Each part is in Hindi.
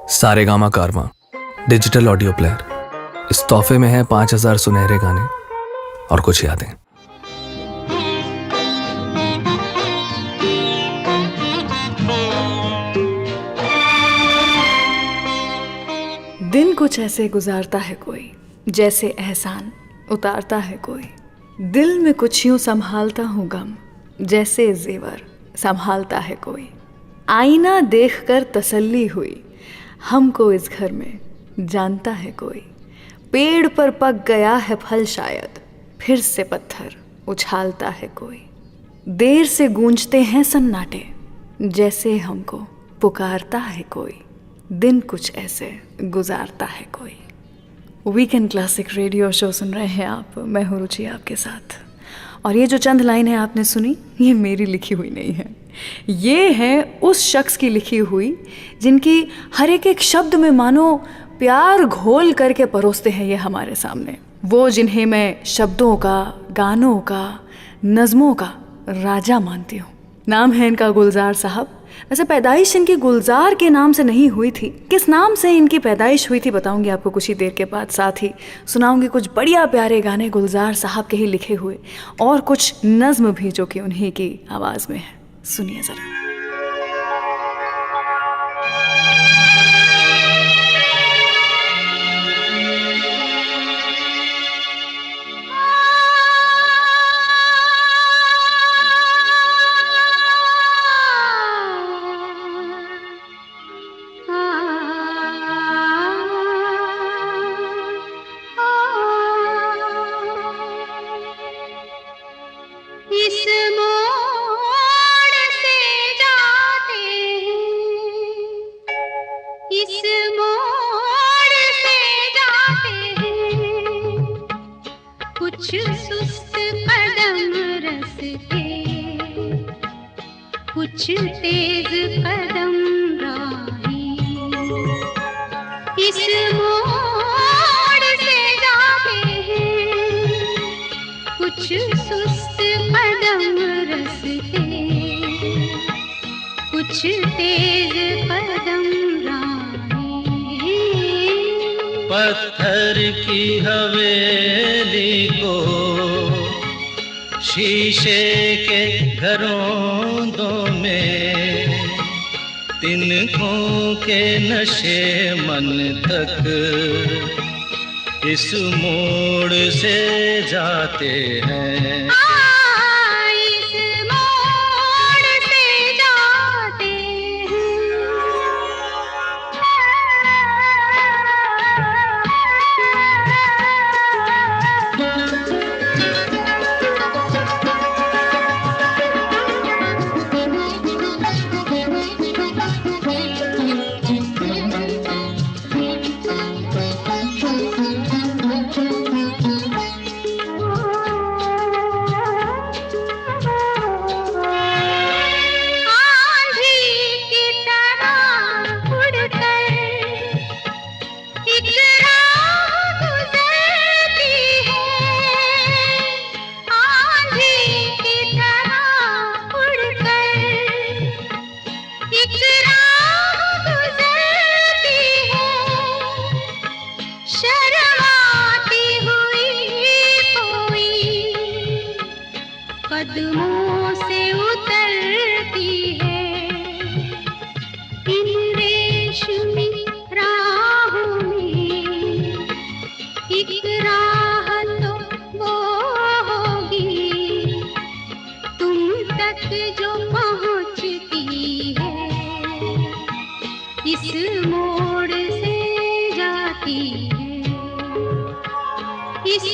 सारेगामा कारवां डिजिटल ऑडियो प्लेयर। इस तोहफे में है 5000 सुनहरे गाने और कुछ यादें। दिन कुछ ऐसे गुजारता है कोई, जैसे एहसान उतारता है कोई। दिल में कुछ यूं संभालता हूँ गम, जैसे जेवर संभालता है कोई। आईना देखकर तसल्ली हुई, हमको इस घर में जानता है कोई। पेड़ पर पक गया है फल शायद, फिर से पत्थर उछालता है कोई। देर से गूंजते हैं सन्नाटे, जैसे हमको पुकारता है कोई। दिन कुछ ऐसे गुजारता है कोई। वीकेंड क्लासिक रेडियो शो सुन रहे हैं आप, मैं हूँ रुचि आपके साथ। और ये जो चंद लाइन है आपने सुनी, ये मेरी लिखी हुई नहीं है, ये है उस शख्स की लिखी हुई जिनकी हर एक शब्द में मानो प्यार घोल करके परोसते हैं ये हमारे सामने। वो जिन्हें मैं शब्दों का, गानों का, नज़मों का राजा मानती हूँ। नाम है इनका गुलजार साहब। वैसे पैदाइश इनकी गुलजार के नाम से नहीं हुई थी, किस नाम से इनकी पैदाइश हुई थी बताऊंगी आपको कुछ ही देर के बाद। साथ ही सुनाऊंगी कुछ बढ़िया प्यारे गाने गुलजार साहब के ही लिखे हुए, और कुछ नज़्म भी जो कि उन्हीं की आवाज़ में है। सुनिए ज़रा। कुछ सुस्त कदम रस्ते, कुछ तेज कदम राही। इस मोड़ से जाते हैं, कुछ सुस्त कदम रस्ते, कुछ तेज कदम राही। पत्थर की हवेली को शीशे के घरों में, तिनकों के नशे मन तक इस मोड़ से जाते हैं। कदमों से उतरती है इन रेशमी राहों में। एक राह तो वो होगी तुम तक जो पहुंचती है, इस मोड़ से जाती है, इस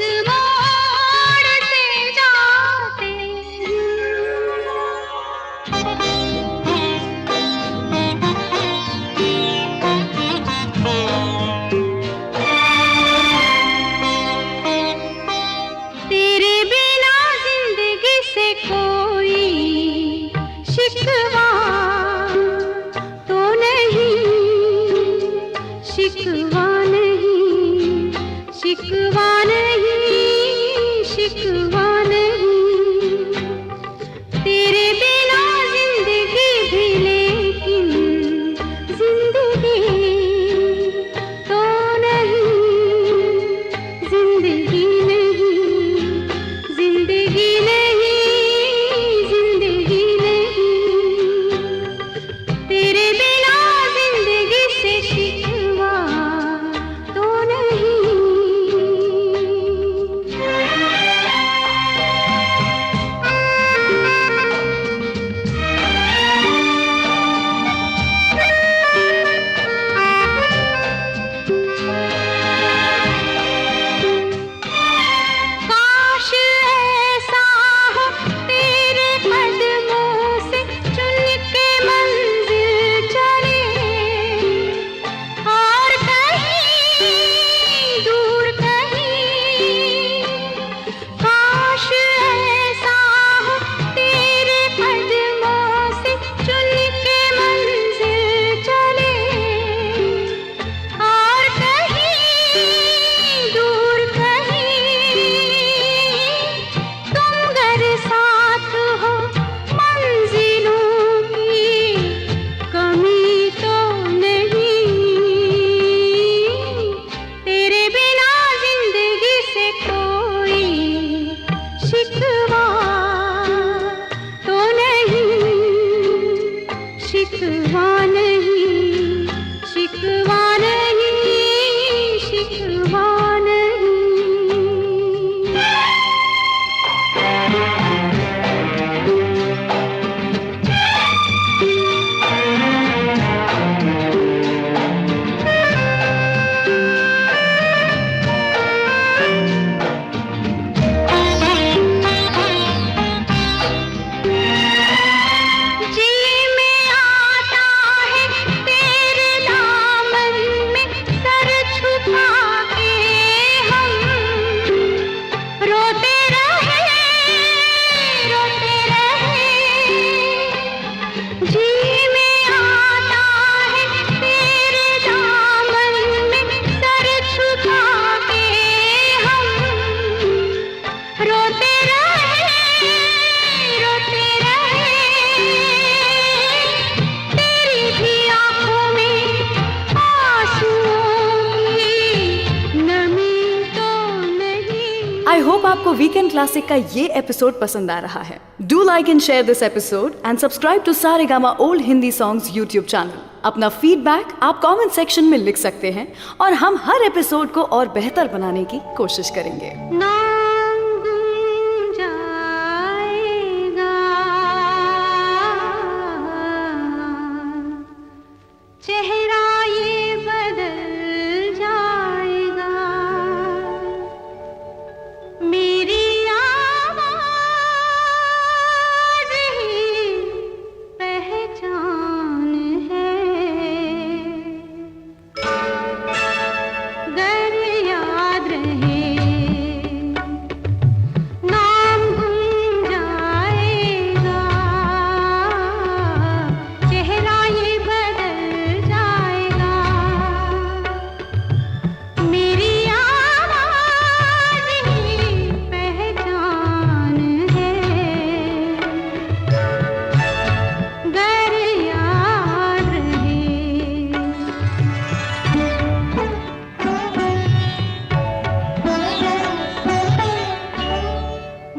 शिकवा नहीं, शिकवा नहीं। होप आपको वीकेंड क्लासिक का ये एपिसोड पसंद आ रहा है. Do like and share this episode and subscribe to Saregama old Hindi songs YouTube channel. अपना फीडबैक आप कमेंट सेक्शन में लिख सकते हैं और हम हर एपिसोड को और बेहतर बनाने की कोशिश करेंगे. नाम गुम जाएगा, चेहरा ये बदल जाएगा, मेरी आवाज़ ही पहचान है. गर याद रहे, नाम गुम जाएगा, चेहरा ये बदल जाएगा, मेरी आवाज़ ही पहचान है. गर याद रहे.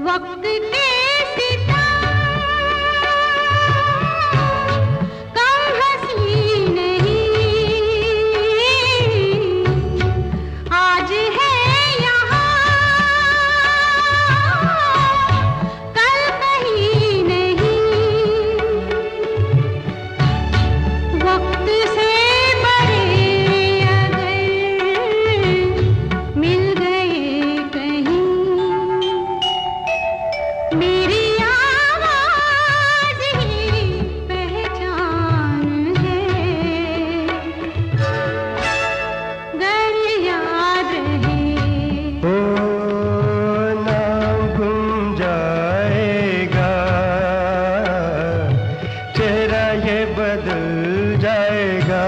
वक्त के सितम कम हंसी नहीं, आज है यहाँ कल कहीं नहीं. वक्त से बड़े अगर मिल गए कहीं, मेरी आवाज़ ही पहचान है. गर याद रहे. नाम गुम जाएगा, चेहरा ये बदल जाएगा,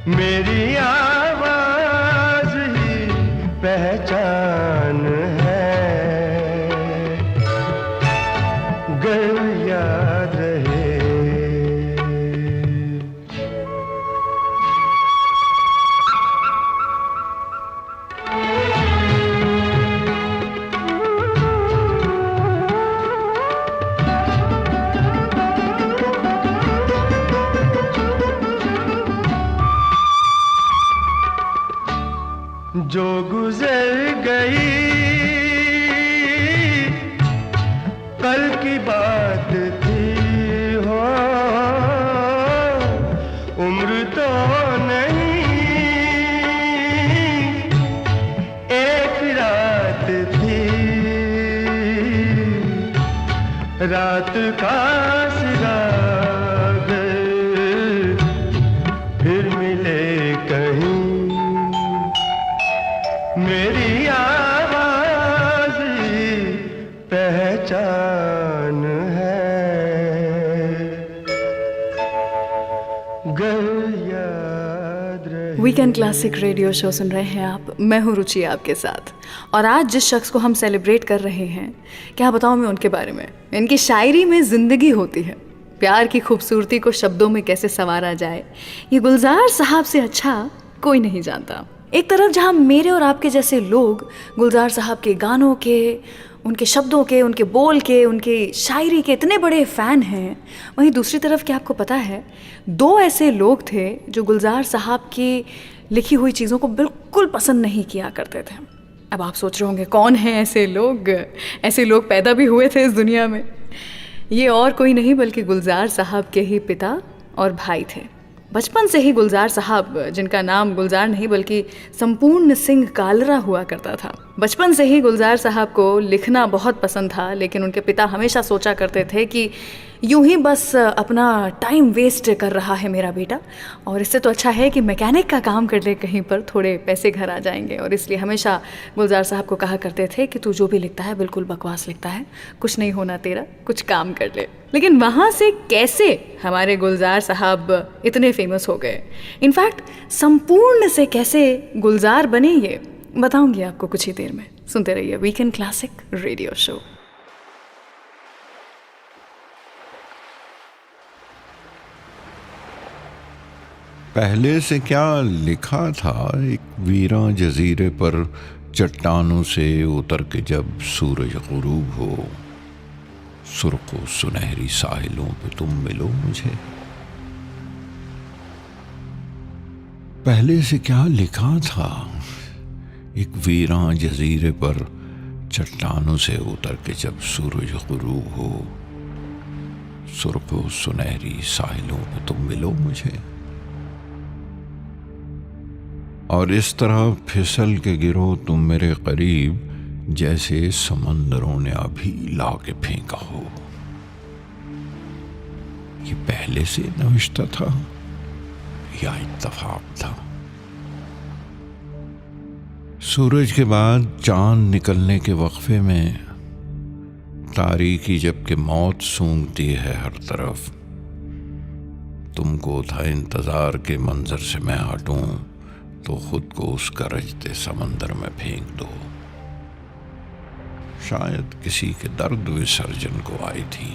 मेरी आवाज़ ही पहचान है. गर याद रहे. जो गुजर गई कल की बात थी हो, उम्र तो नहीं एक रात थी, रात का सिरा अगर फिर मिले कहीं, मेरी आवाज़ ही पहचान है. गर याद रहे. वीकेंड क्लासिक रेडियो शो सुन रहे हैं आप. मैं हूँ रुचि आपके साथ. और आज जिस शख्स को हम सेलिब्रेट कर रहे हैं, क्या बताऊँ मैं उनके बारे में. इनकी शायरी में ज़िंदगी होती है. प्यार की खूबसूरती को शब्दों में कैसे संवारा जाए, ये गुलजार साहब से अच्छा कोई नहीं जानता. एक तरफ जहाँ मेरे और आपके जैसे लोग गुलजार साहब के गानों के, उनके शब्दों के, उनके बोल के, उनकी शायरी के इतने बड़े फ़ैन हैं, वहीं दूसरी तरफ क्या आपको पता है, दो ऐसे लोग थे जो गुलजार साहब की लिखी हुई चीज़ों को बिल्कुल पसंद नहीं किया करते थे. अब आप सोच रहे होंगे कौन है ऐसे लोग. ऐसे लोग पैदा भी हुए थे इस दुनिया में. ये और कोई नहीं बल्कि गुलजार साहब के ही पिता और भाई थे. बचपन से ही गुलजार साहब, जिनका नाम गुलजार नहीं बल्कि संपूर्ण सिंह कालरा हुआ करता था, बचपन से ही गुलजार साहब को लिखना बहुत पसंद था. लेकिन उनके पिता हमेशा सोचा करते थे कि यूं ही बस अपना टाइम वेस्ट कर रहा है मेरा बेटा, और इससे तो अच्छा है कि मैकेनिक का काम कर ले कहीं पर, थोड़े पैसे घर आ जाएंगे. और इसलिए हमेशा गुलजार साहब को कहा करते थे कि तू जो भी लिखता है बिल्कुल बकवास लिखता है, कुछ नहीं होना तेरा, कुछ काम कर ले. लेकिन वहाँ से कैसे हमारे गुलजार साहब इतने फेमस हो गए, इनफैक्ट संपूर्ण से कैसे गुलजार बने, ये बताऊंगी आपको कुछ ही देर में. सुनते रहिए वीकेंड क्लासिक रेडियो शो. पहले से क्या लिखा था, एक वीरां जजीरे पर चट्टानों से उतर के जब सूरज गुरूब हो, सुर्ख व सुनहरी साहिलों पे तुम मिलो मुझे। पहले से क्या लिखा था, एक वीरां जजीरे पर चट्टानों से उतर के जब सूरज गुरूब हो, सुर्ख व सुनहरी साहिलों पे तुम मिलो मुझे। और इस तरह फिसल के गिरो तुम मेरे करीब, जैसे समंदरों ने अभी ला के फेंका हो। ये पहले से नविश्ता था या इत्तफाक था? सूरज के बाद चांद निकलने के वक्फे में तारीकी जबकि मौत सूंघती है हर तरफ, तुमको था इंतजार के मंजर से मैं हटूं तो खुद को उस गरजते समंदर में फेंक दो। शायद किसी के दर्द विसर्जन को आई थी,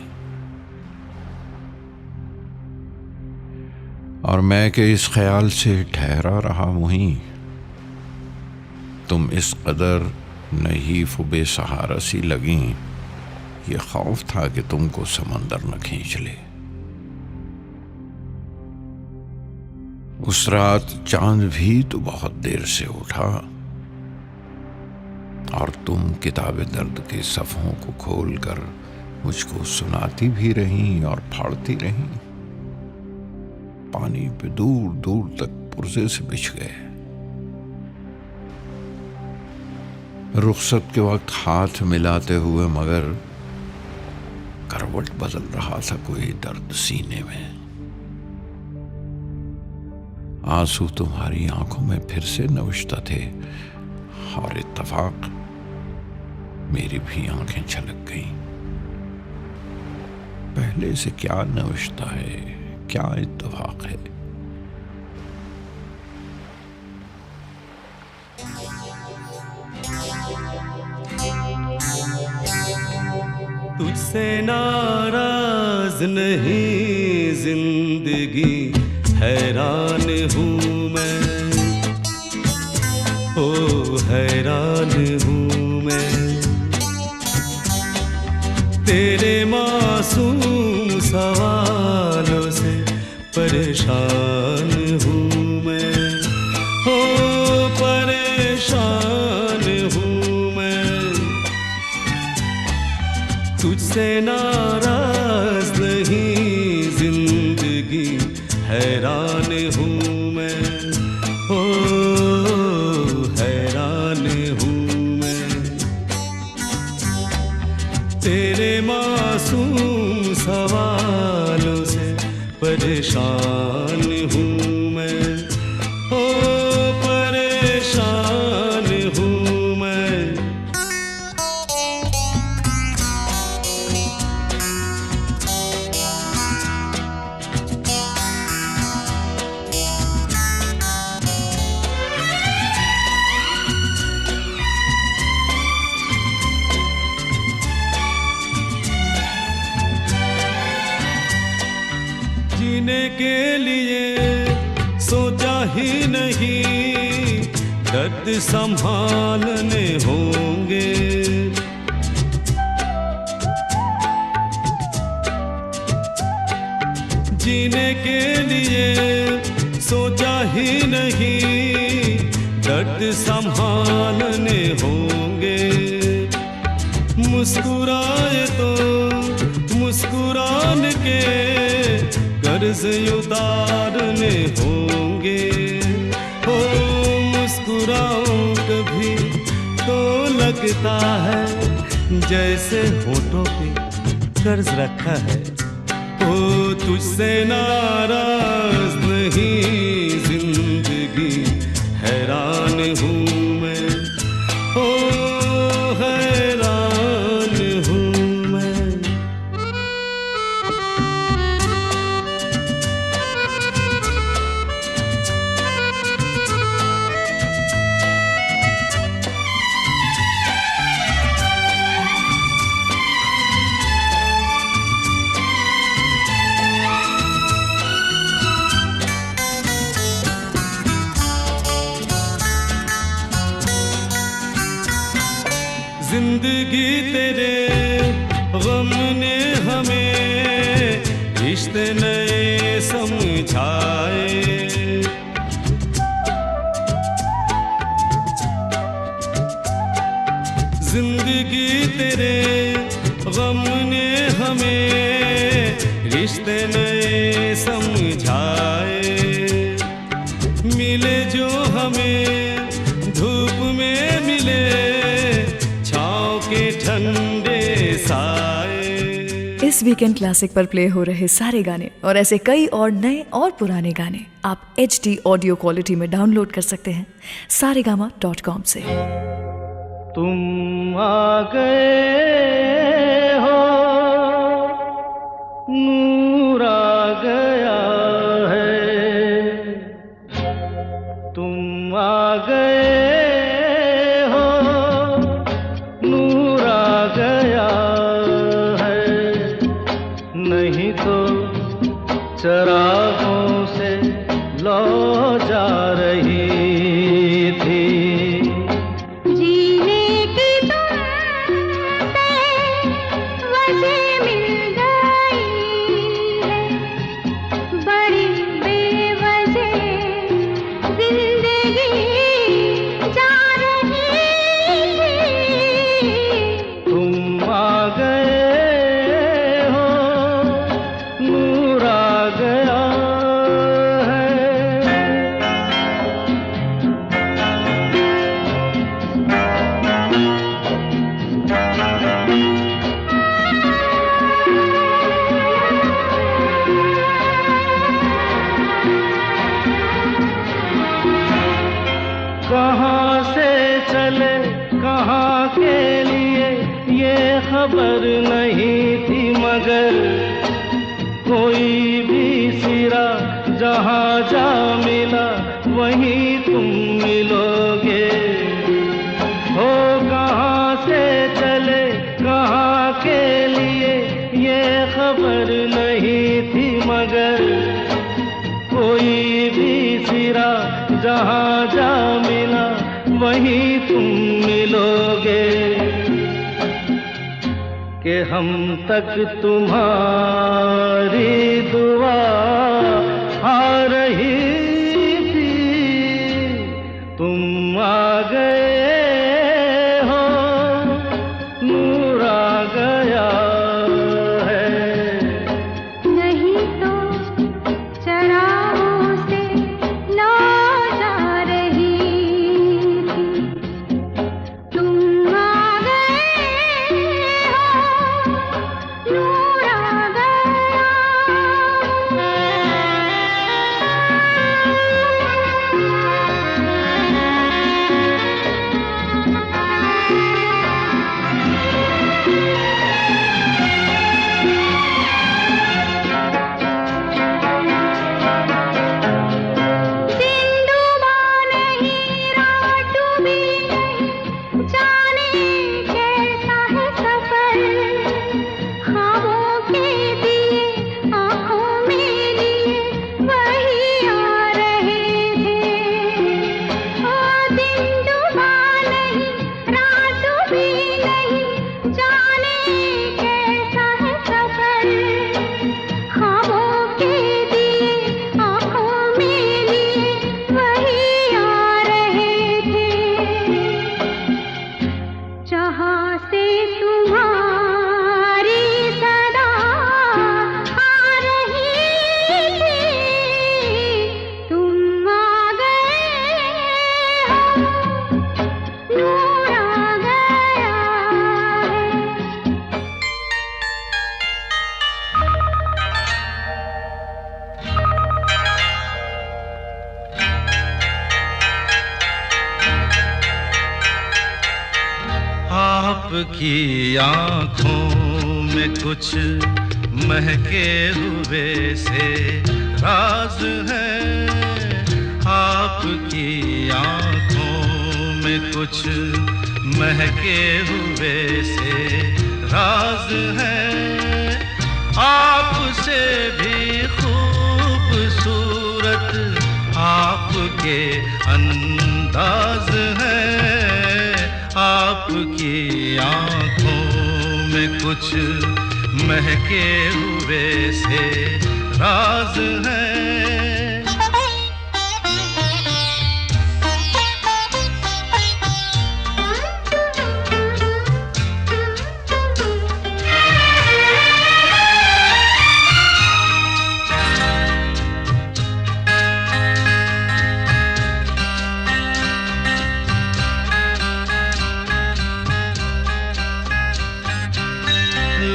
और मैं के इस ख्याल से ठहरा रहा वहीं। तुम इस कदर नहीफ बेसहारा सी लगी, ये खौफ था कि तुमको समंदर न खींच ले। उस रात चांद भी तो बहुत देर से उठा, और तुम किताब दर्द के सफ़ों को खोलकर मुझको सुनाती भी रहीं और फाड़ती रहीं। पानी पे दूर दूर तक पुर्जे से बिछ गए। रुखसत के वक्त हाथ मिलाते हुए मगर करवट बदल रहा था कोई दर्द सीने में। आंसू तुम्हारी आंखों में फिर से नविश्ता थे, और इत्तफाक मेरी भी आंखें छलक गईं। पहले से क्या नविश्ता है, क्या इत्तफाक है। तुझसे नाराज नहीं जिंदगी, हैरान हूँ मैं, ओ हैरान हूँ मैं। तेरे मासूम सवालों से परेशान हूँ मैं, ओ परेशान हूँ मैं। तुझसे नाराज नहीं जिंदगी, हैरान हूँ मैं, ओ हैरान हूँ मैं। तेरे मासूम सवालों से परेशान हूँ मैं, ओ परेशान हूँ मैं। जीने के लिए सोचा ही नहीं, दर्द संभालने होंगे। जीने के लिए सोचा ही नहीं, दर्द संभालने होंगे। मुस्कुराए तो मुस्कुराने के कर्ज उतारने होंगे। हो मुस्कुराऊं कभी तो लगता है जैसे होठों पे कर्ज रखा है। ओ तुझसे नाराज नहीं जिंदगी, हैरान हूँ मैं, ओ हैरान हूँ मैं। जिंदगी तेरे गम ने हमें रिश्ते नए समझाए। जिंदगी तेरे गम ने हमें रिश्ते नए समझाए। मिले जो हमें धूप में मिले छाँव के ठंडे साए। इस वीकेंड क्लासिक पर प्ले हो रहे सारे गाने और ऐसे कई और नए और पुराने गाने आप HD ऑडियो क्वालिटी में डाउनलोड कर सकते हैं saregama.com से। तुम आ गए हो, नूर आ गया है। तुम आ गए हो, नूर आ गया है। नहीं तो चरागों से लौ जा रही थी। कहाँ से चले कहाँ के लिए ये खबर नहीं थी, मगर कोई भी सिरा जहाँ जा मिला वहीं तुम मिलोगे। हो कहाँ से चले कहाँ के लिए ये खबर नहीं थी, मगर कोई भी सिरा जहाँ जा मिला वहीं तुम मिलोगे। कि हम तक तुम्हारी दुआ आ रही थी। तुम आ गए हो, नूर आ गया है। नहीं तो चरागों से लौ जा रही थी। तुम आ गए हो, नूर आ गया। दिन डूबा नहीं, रात डूबी नहीं, जाने कैसा है सफर। ख्वाबों के दिए आँखों में लिए वही आ रहे थे। ओ दिन डूबा नहीं, रात डूबी नहीं, जाने कैसा है सफर। ख्वाबों के दिए आँखों में लिए वही आ रहे थे। जहाँ से तुम्हारी सदा आ रही थी। तुम आ गए हो, नूर आ गया है। आपकी आँखों में कुछ महके हुए से राज है। आपकी आँखों में कुछ महके हुए से राज है। आपसे भी खूबसूरत आपके अंदाज है। आपकी आंखों में कुछ महके हुए से राज है।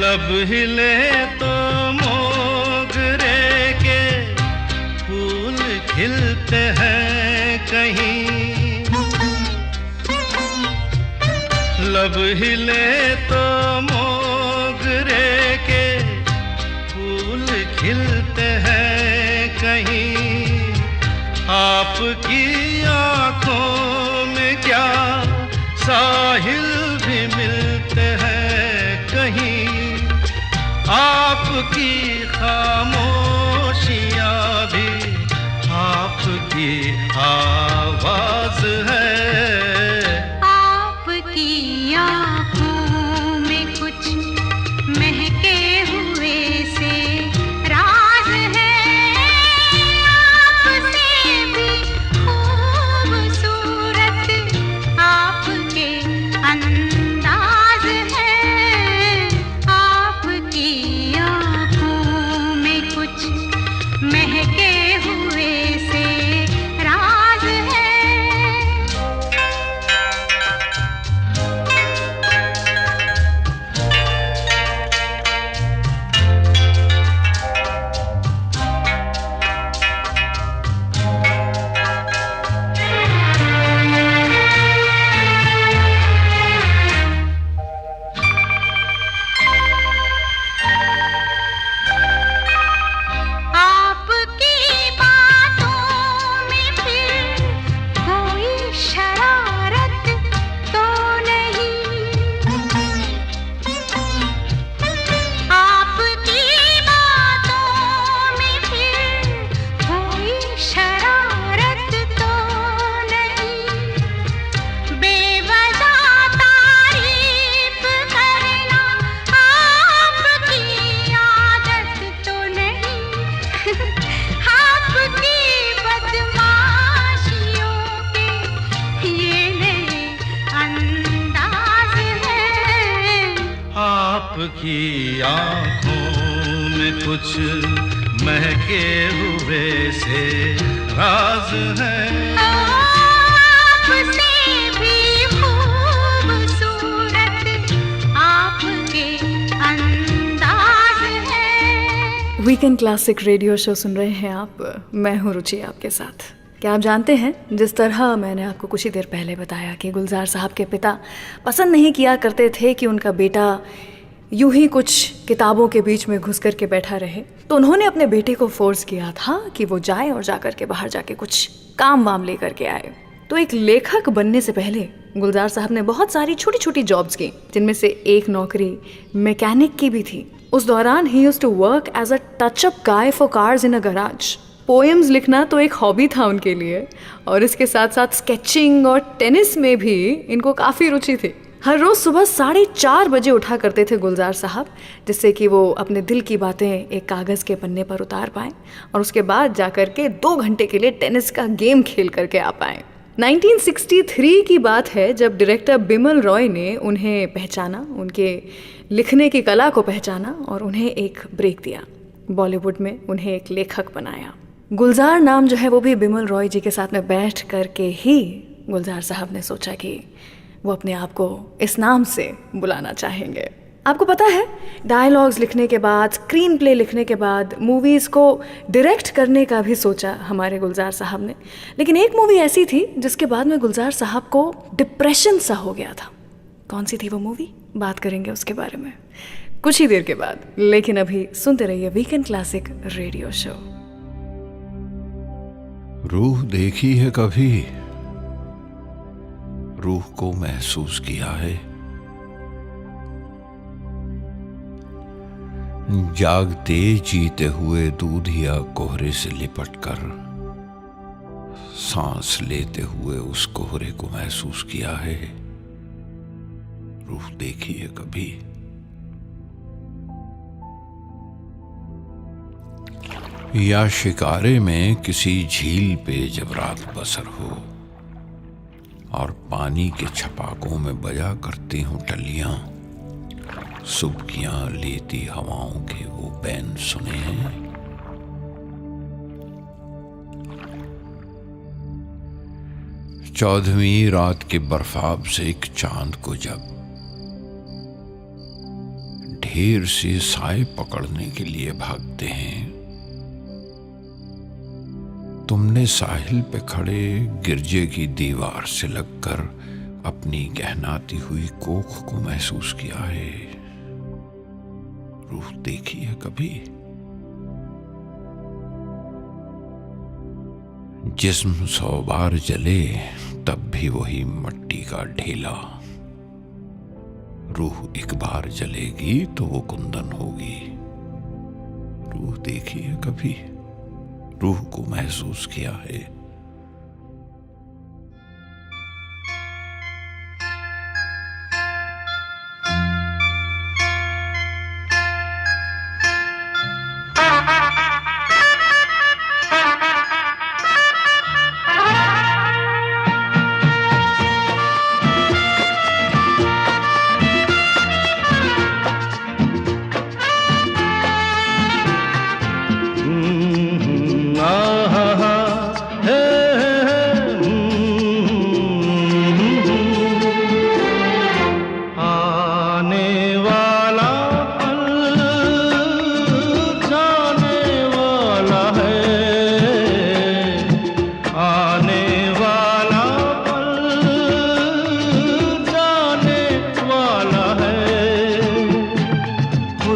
लब हिले तो मोगरे के फूल खिलते हैं कहीं, लब हिले तो मोगरे के फूल खिलते हैं कहीं। आपकी आंखों में क्या साहिल भी मिलते हैं कहीं। आपकी खामोशियाँ भी आपकी आवाज है। आपकी आँखों में कुछ महके हुए से राज है। आपसे भी खूबसूरत आपके अंदाज है। आपकी आँखों में कुछ महके हुए से राज है। आपकी बातों में फिर कोई शरारत तो नहीं। आपकी बातों में फिर कोई शरारत तो नहीं। बेवजह तारीफ करना आपकी आदत तो नहीं। आपकी बदमाशियों के ये नए अंदाज है। आपकी आंखों में कुछ महके हुए से राज है। आपसे भी खूबसूरत आपके अंदाज है। वीकेंड क्लासिक रेडियो शो सुन रहे हैं आप। मैं हूँ रुचि आपके साथ। क्या आप जानते हैं, जिस तरह मैंने आपको कुछ ही देर पहले बताया कि गुलजार साहब के पिता पसंद नहीं किया करते थे कि उनका बेटा यूं ही कुछ किताबों के बीच में घुस कर के बैठा रहे, तो उन्होंने अपने बेटे को फोर्स किया था कि वो जाए और जाकर के बाहर जाके कुछ काम वाम ले करके आए। तो एक लेखक बनने से पहले गुलजार साहब ने बहुत सारी छोटी छोटी जॉब्स की, जिनमें से एक नौकरी मैकेनिक की भी थी। उस दौरान ही used to work as a touch up guy for cars in a garage. Poems लिखना तो एक हॉबी था उनके लिए, और इसके साथ साथ स्केचिंग और टेनिस में भी इनको काफ़ी रुचि थी। हर रोज़ सुबह 4:30 बजे उठा करते थे गुलजार साहब, जिससे कि वो अपने दिल की बातें एक कागज़ के पन्ने पर उतार पाएँ और उसके बाद जाकर के 2 घंटे के लिए टेनिस का गेम खेल करके आ पाएँ। 1963 की बात है जब डायरेक्टर बिमल रॉय ने उन्हें पहचाना, उनके लिखने की कला को पहचाना और उन्हें एक ब्रेक दिया। बॉलीवुड में उन्हें एक लेखक बनाया। गुलजार नाम जो है वो भी बिमल रॉय जी के साथ में बैठ करके ही गुलजार साहब ने सोचा कि वो अपने आप को इस नाम से बुलाना चाहेंगे। आपको पता है, डायलॉग्स लिखने के बाद, स्क्रीन प्ले लिखने के बाद मूवीज़ को डायरेक्ट करने का भी सोचा हमारे गुलजार साहब ने। लेकिन एक मूवी ऐसी थी जिसके बाद में गुलजार साहब को डिप्रेशन सा हो गया था। कौन सी थी वो मूवी? बात करेंगे उसके बारे में कुछ ही देर के बाद। लेकिन अभी सुनते रहिए वीकेंड क्लासिक रेडियो शो। रूह देखी है कभी? रूह को महसूस किया है? जागते जीते हुए दूधिया कोहरे से लिपटकर सांस लेते हुए उस कोहरे को महसूस किया है? रूह देखी है कभी? या शिकारे में किसी झील पे जब रात बसर हो और पानी के छपाकों में बजा करती हूँ टलियां, सुबकियां लेती हवाओं के वो बैन सुने हैं? चौदहवीं रात के बर्फाब से एक चांद को जब ढेर से साए पकड़ने के लिए भागते हैं, तुमने साहिल पे खड़े गिरजे की दीवार से लगकर अपनी गहनाती हुई कोख को महसूस किया है? रूह देखी है कभी? जिस्म 100 बार जले तब भी वही मट्टी का ढेला। रूह एक बार जलेगी तो वो कुंदन होगी। रूह देखी है कभी? रूह को महसूस किया है?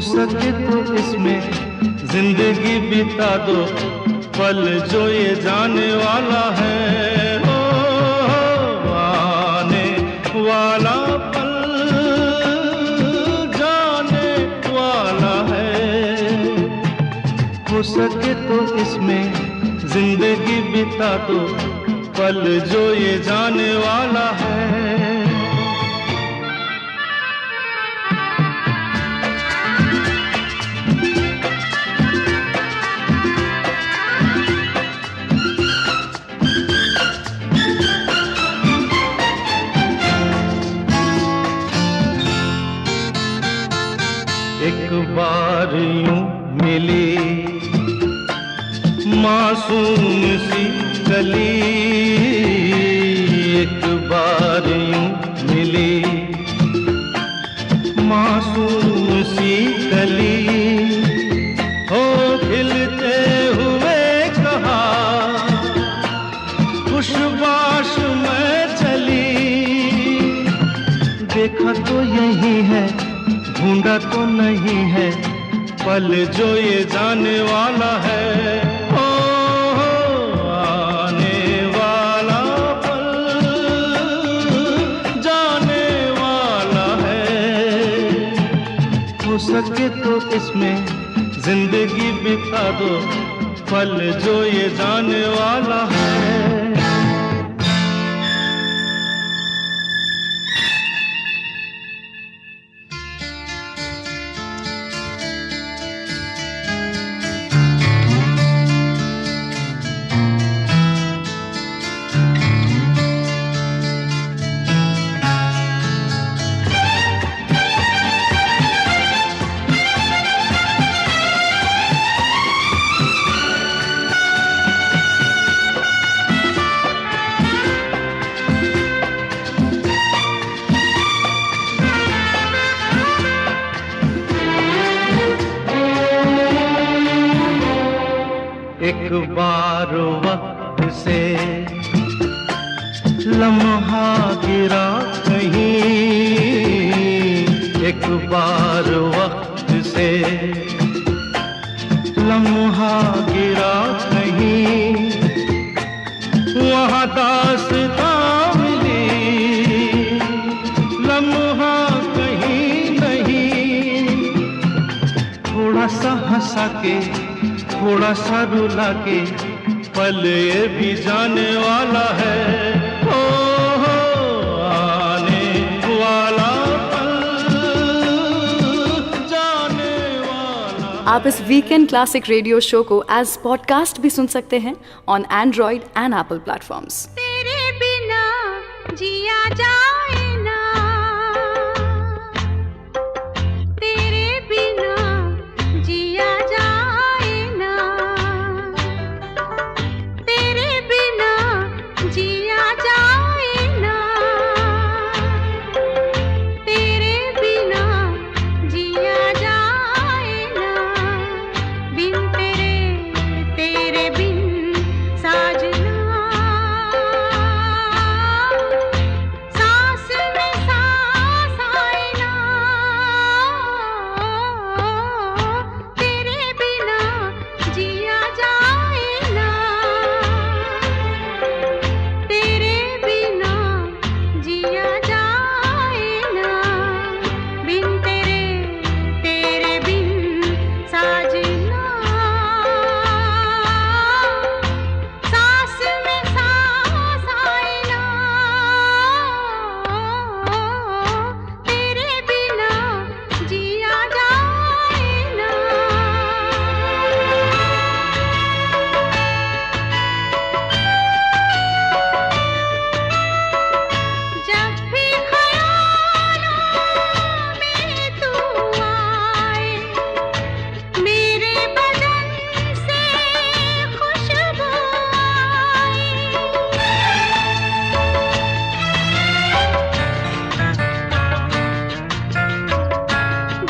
सके तो इसमें जिंदगी बिता दो, पल जो ये जाने वाला है। हो आने वाला पल जाने वाला है। हो सके तो इसमें जिंदगी बिता दो, पल जो ये जाने वाला है। एक बार यूं मिली मासूम सी कली, एक बार यूं मिली मासूम सी कली। हो खिलते हुए कहा खुशबाश में चली, देखा तो यही है ढूंढा तो नहीं है, पल जो ये जाने वाला है। ओ आने वाला पल जाने वाला है। हो सके तो इसमें जिंदगी बिता दो, पल जो ये जाने वाला है। एक बार वक्त से लम्हा गिरा कहीं, एक बार वक्त से लम्हा गिरा कहीं, वहाँ दास्तां मिली लम्हा कहीं नहीं। थोड़ा सा हंसा के थोड़ा सा रुला के, पल ये भी जाने वाला है। ओ आने वाला पल आप इस वीकेंड क्लासिक रेडियो शो को एज पॉडकास्ट भी सुन सकते हैं on Android and Apple platforms. तेरे बिना जिया जाए ना, तेरे बिना जिया जाए ना, तेरे बिना जिया जाए ना, तेरे बिना जिया जाए ना, बिन तेरे तेरे बिन साजना, सांस में सांस आए ना, तेरे बिना जिया जाए ना, तेरे बिना जिया जाए ना, बिन तेरे तेरे बिन साजना, सांस में सांस आए ना, तेरे बिना जिया जाए ना। जब भी ख्यालों में तू आए, मेरे बदन से खुशबू आए,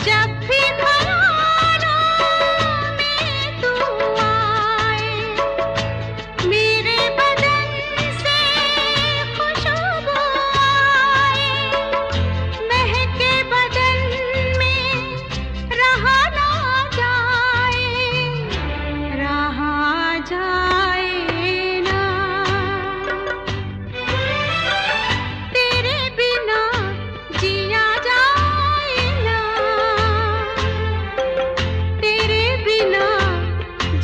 जब भी ख्यालों में तू आए, मेरे बदन से खुशबू आए, महके बदन में रहा ना जाए, रहा जाए ना, तेरे बिना जिया जाए ना, तेरे बिना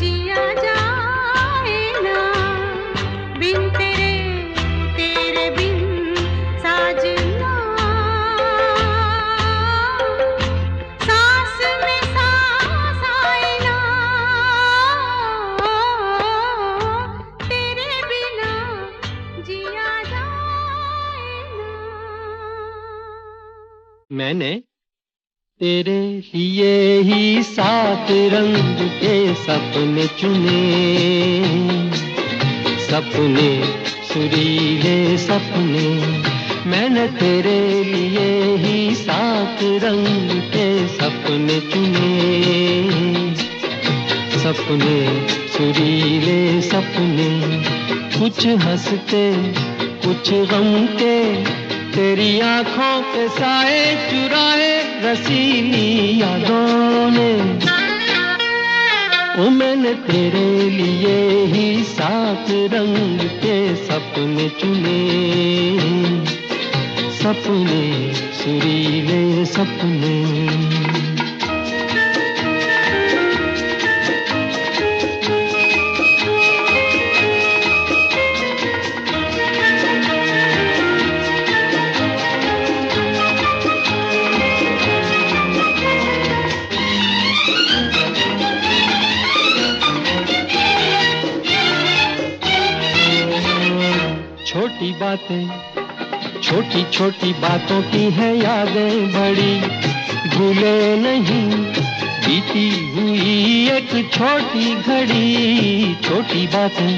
जिया जाए ना, बिन तेरे तेरे बिन साजना, सांस में सांस आए ना, तेरे बिना जिया जाए ना। मैंने तेरे लिए ही 7 रंग के सपने चुने, सपने सुरीले सपने, मैंने तेरे लिए ही 7 रंग के सपने चुने, सपने सुरीले सपने, कुछ हंसते कुछ गम के, तेरी आंखों के साए चुराए रसीली यादों ने, ओ मैंने तेरे लिए ही 7 रंग के सपने चुने, सपने सुरीले सपने। छोटी बातें छोटी छोटी बातों की है यादें बड़ी, भूले नहीं बीती हुई एक छोटी घड़ी, छोटी बातें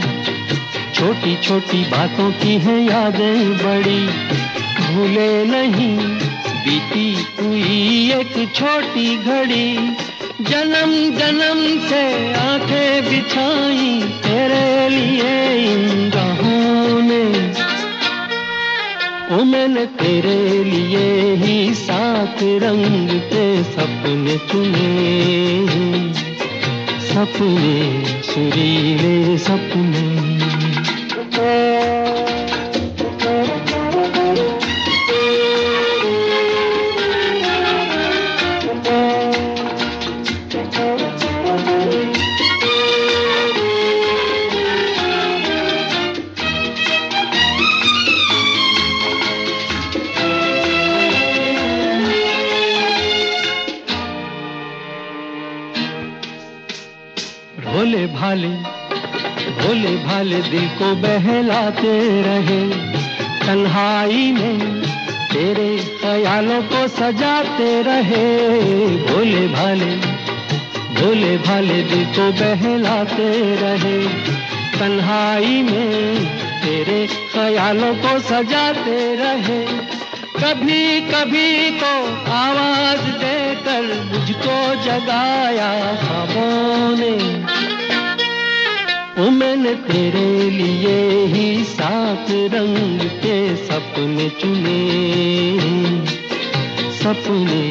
छोटी छोटी बातों की है यादें बड़ी, भूले नहीं बीती हुई एक छोटी घड़ी, जन्म जन्म से आंखें बिछाई तेरे लिए इन राहों ने, ओ मैंने तेरे लिए ही 7 रंग के सपने चुने, सपने सुरीले सपने। भोले भाले दिल को बहलाते रहे, तन्हाई में तेरे ख्यालों को सजाते रहे। भोले भाले दिल को बहलाते रहे, तन्हाई में तेरे ख्यालों को सजाते रहे। कभी कभी तो आवाज देकर मुझको जगाया ख्वाबों ने, ओ मैंने तेरे लिए ही 7 रंग के सपने चुने, सपने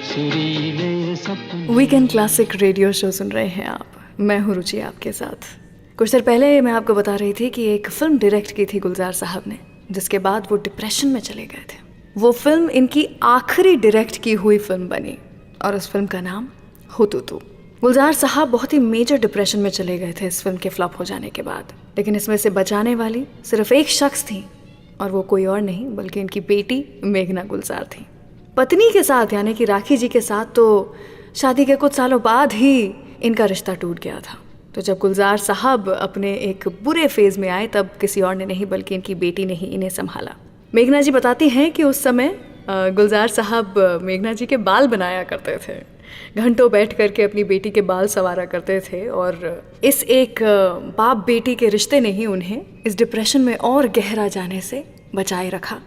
सुरीले सपने। वीकेंड क्लासिक रेडियो शो सुन रहे हैं आप, मैं हूँ रुचि आपके साथ। कुछ देर पहले मैं आपको बता रही थी कि एक फिल्म डायरेक्ट की थी गुलजार साहब ने, जिसके बाद वो डिप्रेशन में चले गए थे। वो फिल्म इनकी आखिरी डायरेक्ट की हुई फिल्म बनी और उस फिल्म का नाम हुतुतु। गुलजार साहब बहुत ही मेजर डिप्रेशन में चले गए थे इस फिल्म के फ्लॉप हो जाने के बाद, लेकिन इसमें से बचाने वाली सिर्फ एक शख्स थी और वो कोई और नहीं बल्कि इनकी बेटी मेघना गुलजार थी। पत्नी के साथ यानी कि राखी जी के साथ तो शादी के कुछ सालों बाद ही इनका रिश्ता टूट गया था। तो जब गुलजार साहब अपने एक बुरे फेज में आए तब किसी और ने नहीं बल्कि इनकी बेटी ने ही इन्हें संभाला। मेघना जी बताती हैं कि उस समय गुलजार साहब मेघना जी के बाल बनाया करते थे, घंटों बैठ करके अपनी बेटी के बाल संवारा करते थे और इस एक बाप बेटी के रिश्ते ने ही उन्हें इस डिप्रेशन में और गहरा जाने से बचाए रखा,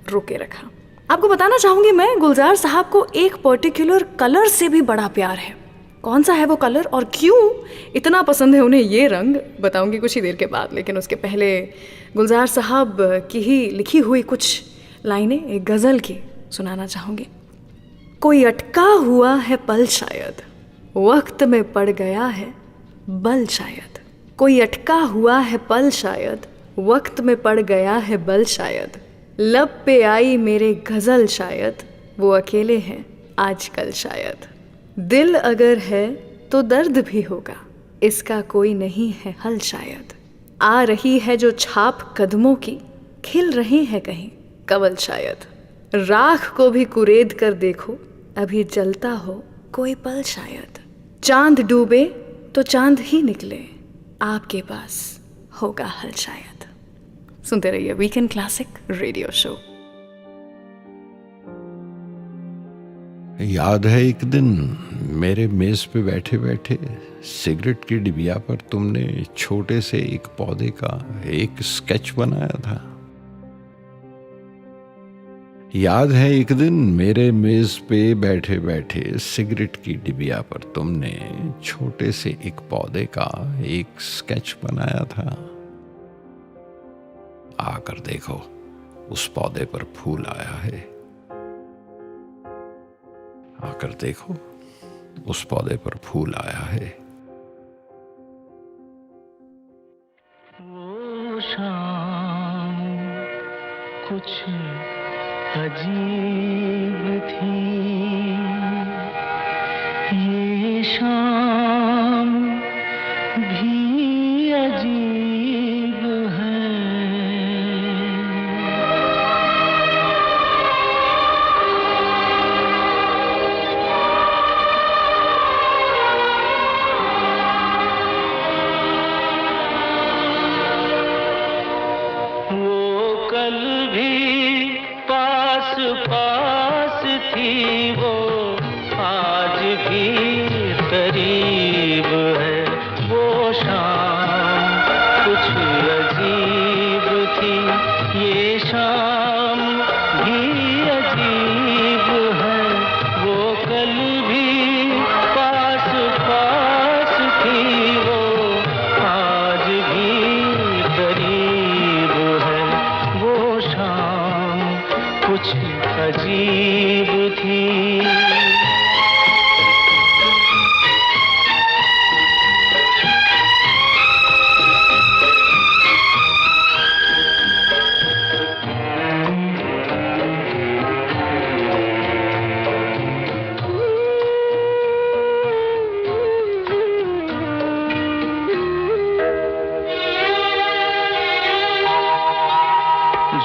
रोके रखा। आपको बताना चाहूँगी मैं, गुलजार साहब को एक पर्टिकुलर कलर से भी बड़ा प्यार है। कौन सा है वो कलर और क्यों इतना पसंद है उन्हें ये रंग, बताऊंगी कुछ ही देर के बाद। लेकिन उसके पहले गुलजार साहब की ही लिखी हुई कुछ लाइनें एक गज़ल की सुनाना चाहूँगी। कोई अटका हुआ है पल शायद, वक्त में पड़ गया है बल शायद। कोई अटका हुआ है पल शायद, वक्त में पड़ गया है बल शायद। लब पे आई मेरे गज़ल शायद, वो अकेले हैं आजकल शायद। दिल अगर है तो दर्द भी होगा, इसका कोई नहीं है हल शायद। आ रही है जो छाप कदमों की, खिल रहे हैं कहीं कवल शायद। राख को भी कुरेद कर देखो, अभी जलता हो कोई पल शायद। चांद डूबे तो चांद ही निकले, आपके पास होगा हल शायद। सुनते रहिए वीकेंड क्लासिक रेडियो शो। याद है एक दिन मेरे मेज पे बैठे बैठे सिगरेट की डिबिया पर तुमने छोटे से एक पौधे का एक स्केच बनाया था। याद है एक दिन मेरे मेज पे बैठे बैठे सिगरेट की डिबिया पर तुमने छोटे से एक पौधे का एक स्केच बनाया था। आकर देखो उस पौधे पर फूल आया है। आकर देखो उस पौधे पर फूल आया है। वो शाम कुछ अजीब थी, ये शाम भी अजीब है। पास थी वो आज भी करीब है। वो शाम कुछ अजीब थी, ये शाम भी अजीब है। वो कल भी पास पास थी, वो आज भी करीब है। वो शाम कुछ अजीब थी।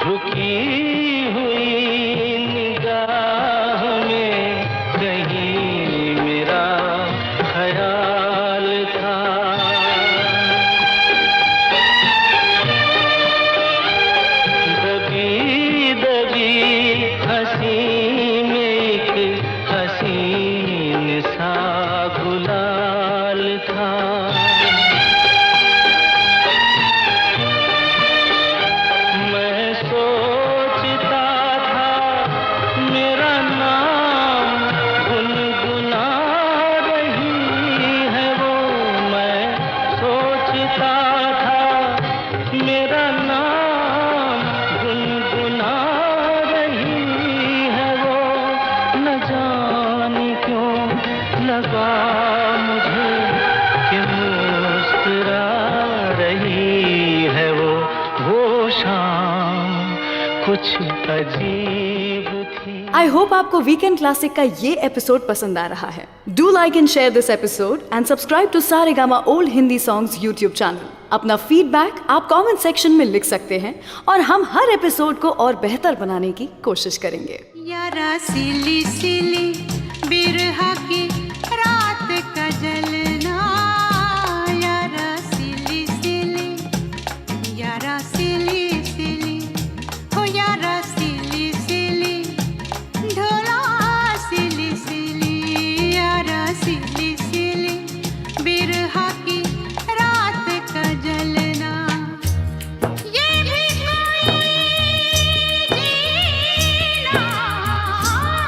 झुकी हुई निगाह में कहीं मेरा ख्याल था। शाम कुछ अजीब थी। आई होप आपको वीकेंड क्लासिक का ये एपिसोड पसंद आ रहा है। Do like and share this episode and subscribe to Saregama old Hindi songs YouTube channel. अपना फीडबैक आप कमेंट सेक्शन में लिख सकते हैं और हम हर एपिसोड को और बेहतर बनाने की कोशिश करेंगे। यारा सिली सिली बिरहा की रात का जलना, यारा सिली सिली, यारा सिली सिली, हो यारा सिली सिली, ढोला सिली सिली, यारा सिली सिली बिरहा की रात का जलना। ये भी कोई जीना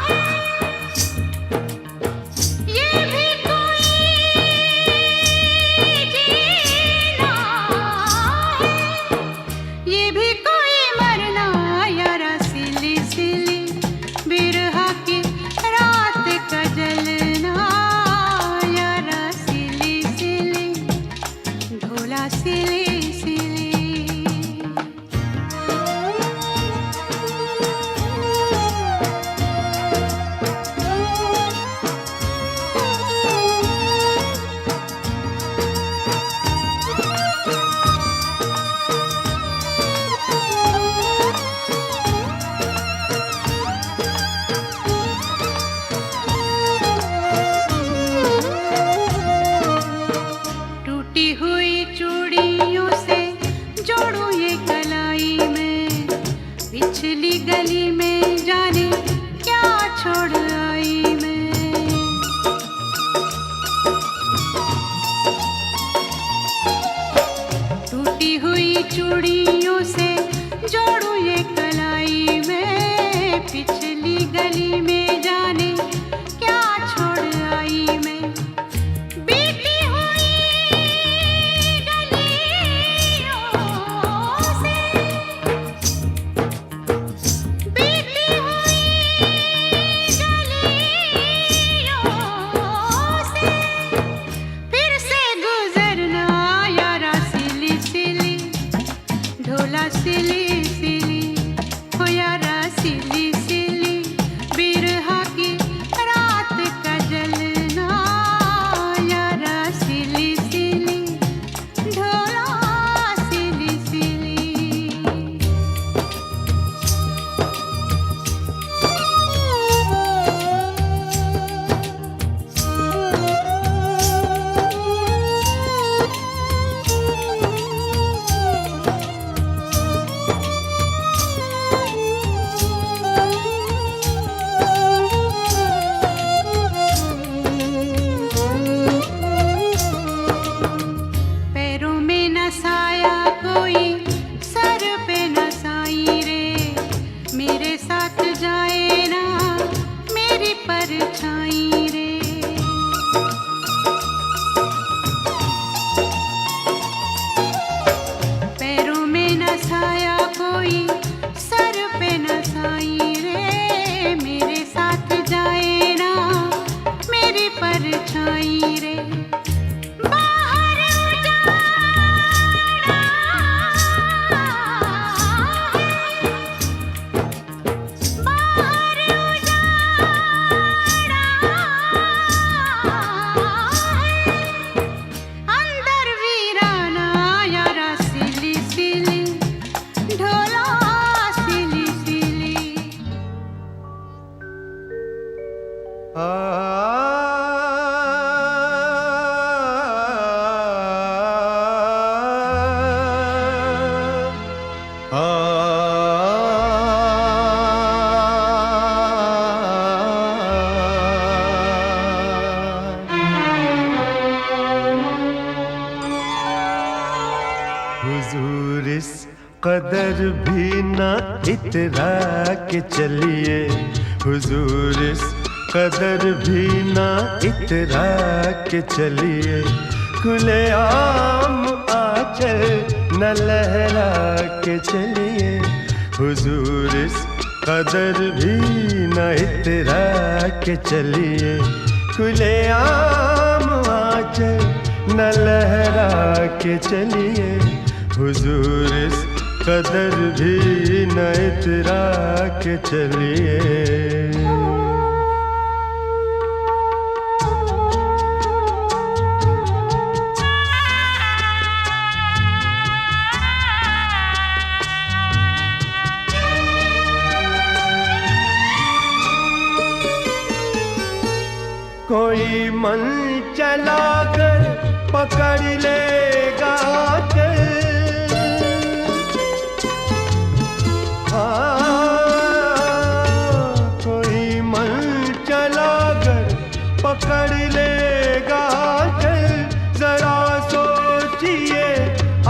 है, ये भी कोई जीना है, ये भी कोई मरना, यारा सिली सिली बिरहा की रात का जलना, यारा सिली सिली, ढोला सिली सिली। टूटी हुई चूड़ियों से जोड़ूं ये कलाई में, पिछली गली में जाने क्या छोड़ आई मैं। टूटी हुई चूड़ियों से जोड़ूं ये कलाई में, पिछली गली में जाने क्या छोड़ आई मैं। बीती हुई गलियों से, बीती हुई गलियों से, फिर से गुजरना, यारा सिली सिली, ढोला सिली सिली, हो यारा सिली सिली बिरहा की रात का जलना, यारा सिली सिली, ढोला सिली सिली। पैरों में न साया कोई, सर पे न साई रे, मेरे साथ जाए ना मेरी परछाई रे। पैरों में न साया कोई, सर पे न साई रे, मेरे साथ जाए ना मेरी परछाई रे। बाहर उजाड़ा है, बाहर उजाड़ा है, अंदर वीराना, यारा सिली सिली, ढोला सिली सिली। हुजूर इस कदर भी ना इतरा के चलिए, हुजूर इस कदर भी ना इतरा के चलिए, खुले आम आंचल न लहरा के चलिए, हुजूर इस कदर भी न इतरा के चलिए, खुले आम आंचल न लहरा के चलिए, हुजूर इस कदर भी न इतरा के चलिए। कोई मन चला कर पकड़ लेगा चल, कोई मन चला कर पकड़ लेगा चल। जरा सोचिए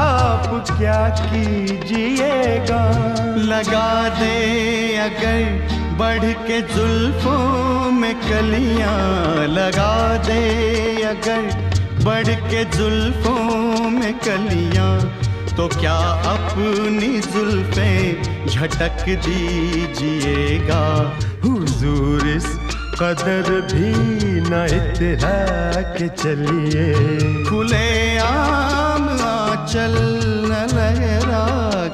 आप क्या कीजिएगा। लगा दे अगर बढ़ के जुल्फों में कलियां, लगा दे अगर बढ़ के जुल्फों में कलियां, तो क्या अपनी जुल्फें झटक दीजिएगा। हुजूर इस कदर भी न इतरा के चलिए। खुले आम आंचल न लहरा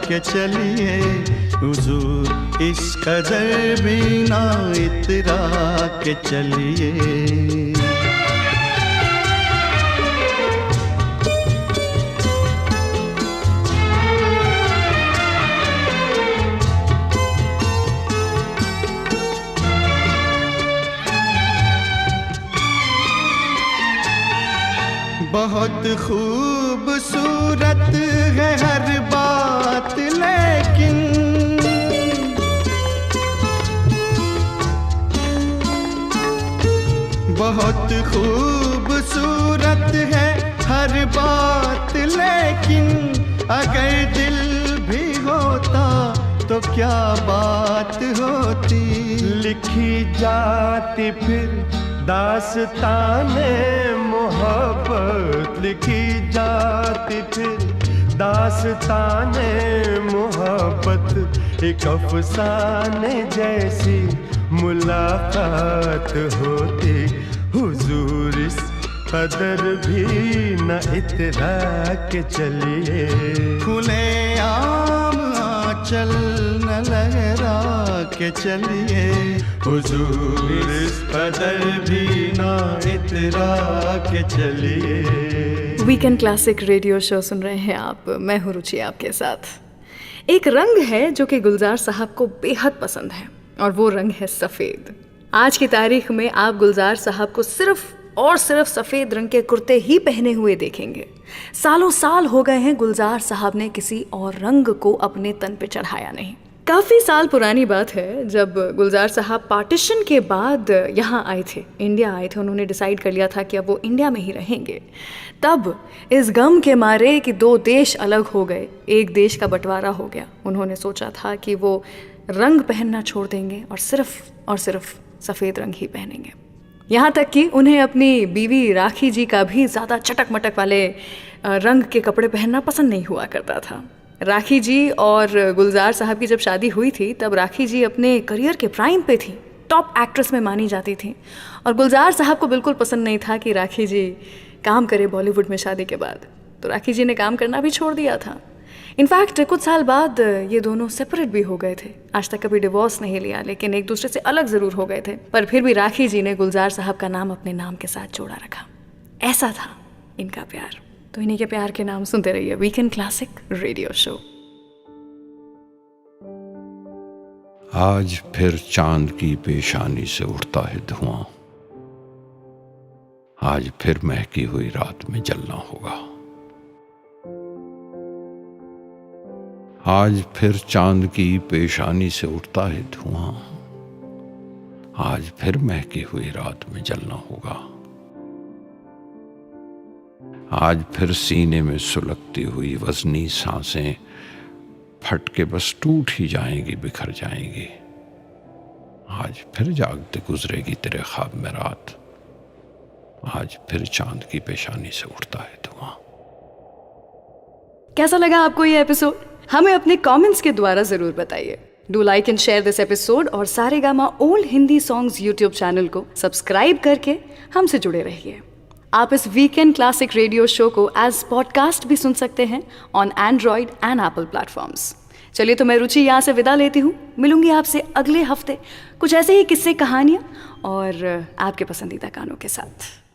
के चलिए। हुजूर इस कदर भी ना इतरा के चलिए। बहुत खूबसूरत है हर बात, लेकिन बहुत खूबसूरत है हर बात, लेकिन अगर दिल भी होता तो क्या बात होती। लिखी जाती फिर दास्ताने मोहब्बत, लिखी जाती फिर दास्ताने मोहब्बत। एक अफसाने जैसी मुलाकात होती। हुजूर इस कदर भी न इतरा के चलिए। खुले आम आंचल न लहरा के चलिए। हुजूर इस कदर भी न इतरा के चलिए। वीकेंड क्लासिक रेडियो शो सुन रहे हैं आप, मैं हूँ रुचि आपके साथ। एक रंग है जो कि गुलजार साहब को बेहद पसंद है और वो रंग है सफ़ेद। आज की तारीख में आप गुलजार साहब को सिर्फ और सिर्फ सफ़ेद रंग के कुर्ते ही पहने हुए देखेंगे। सालों साल हो गए हैं गुलजार साहब ने किसी और रंग को अपने तन पे चढ़ाया नहीं। काफ़ी साल पुरानी बात है जब गुलजार साहब पार्टीशन के बाद यहाँ आए थे, इंडिया आए थे। उन्होंने डिसाइड कर लिया था कि अब वो इंडिया में ही रहेंगे। तब इस गम के मारे कि दो देश अलग हो गए, एक देश का बंटवारा हो गया, उन्होंने सोचा था कि वो रंग पहनना छोड़ देंगे और सिर्फ सफ़ेद रंग ही पहनेंगे। यहाँ तक कि उन्हें अपनी बीवी राखी जी का भी ज़्यादा चटक मटक वाले रंग के कपड़े पहनना पसंद नहीं हुआ करता था। राखी जी और गुलजार साहब की जब शादी हुई थी तब राखी जी अपने करियर के प्राइम पे थी, टॉप एक्ट्रेस में मानी जाती थी। और गुलजार साहब को बिल्कुल पसंद नहीं था कि राखी जी काम करे बॉलीवुड में शादी के बाद, तो राखी जी ने काम करना भी छोड़ दिया था। इनफैक्ट कुछ साल बाद ये दोनों सेपरेट भी हो गए थे। आज तक कभी डिवोर्स नहीं लिया, लेकिन एक दूसरे से अलग ज़रूर हो गए थे। पर फिर भी राखी जी ने गुलजार साहब का नाम अपने नाम के साथ जोड़ा रखा। ऐसा था इनका प्यार। तो इन्हीं के प्यार के नाम सुनते रहिए वीकेंड क्लासिक रेडियो शो। आज फिर चांद की पेशानी से उठता है धुआं, आज फिर महकी हुई रात में जलना होगा। आज फिर चांद की पेशानी से उठता है धुआं, आज फिर महकी हुई रात में जलना होगा। आज फिर सीने में सुलगती हुई वजनी सांसें फट के बस टूट ही जाएंगी, बिखर जाएंगी। आज फिर जागते गुजरेगी तेरे ख्वाब में रात, आज फिर चांद की पेशानी से उठता है धुआं। कैसा लगा आपको ये एपिसोड? हमें अपने कमेंट्स के द्वारा जरूर बताइए। Do like and share this episode और Saregama old Hindi songs YouTube channel को सब्सक्राइब करके हमसे जुड़े रहिए। आप इस वीकेंड क्लासिक रेडियो शो को एज पॉडकास्ट भी सुन सकते हैं on Android and Apple platforms. चलिए तो मैं रुचि यहाँ से विदा लेती हूँ। मिलूंगी आपसे अगले हफ्ते कुछ ऐसे ही किस्से, कहानियाँ और आपके पसंदीदा गानों के साथ।